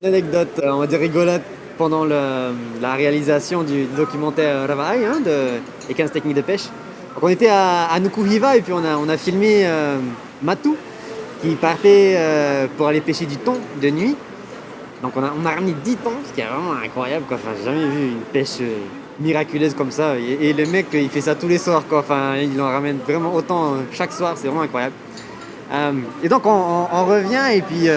Anecdote, on va dire rigolote, pendant la réalisation du documentaire Ravai, hein, les 15 techniques de pêche. Donc on était à Nukuhiva et puis on a filmé Matou qui partait pour aller pêcher du thon de nuit. Donc on a ramené 10 thons, ce qui est vraiment incroyable, quoi. Enfin, j'ai jamais vu une pêche miraculeuse comme ça. Et le mec, il fait ça tous les soirs, quoi. Enfin, il en ramène vraiment autant chaque soir, c'est vraiment incroyable. Et donc on revient et puis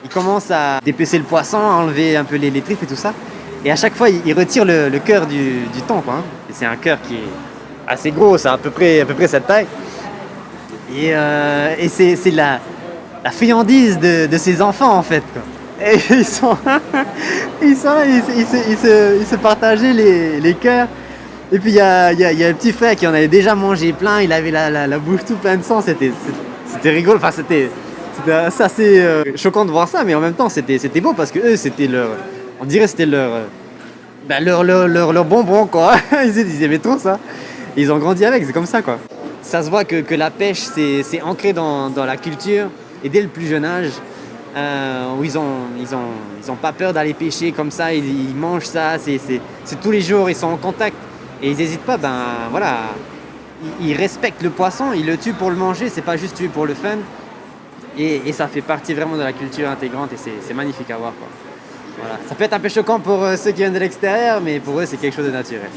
il commence à dépecer le poisson, à enlever un peu les tripes et tout ça. Et à chaque fois, il retire le cœur du thon, quoi, hein. Et c'est un cœur qui est assez gros, c'est à peu près cette taille. Et c'est la friandise de ses enfants en fait, quoi. Et ils sont là, ils se partageaient les cœurs. Et puis il y a le petit frère qui en avait déjà mangé plein, il avait la bouche tout pleine de sang, c'était rigolo, enfin assez choquant de voir ça, mais en même temps c'était beau parce que eux c'était on dirait que c'était leur bonbon, quoi. Ils aimaient trop ça. Et ils ont grandi avec, c'est comme ça, quoi. Ça se voit que la pêche c'est ancré dans la culture et dès le plus jeune âge. Où ils ont pas peur d'aller pêcher comme ça, ils mangent ça, c'est tous les jours, ils sont en contact et ils n'hésitent pas, ben voilà, ils respectent le poisson, ils le tuent pour le manger, c'est pas juste tuer pour le fun. Et ça fait partie vraiment de la culture intégrante et c'est magnifique à voir, quoi. Voilà. Ça peut être un peu choquant pour ceux qui viennent de l'extérieur, mais pour eux c'est quelque chose de naturel.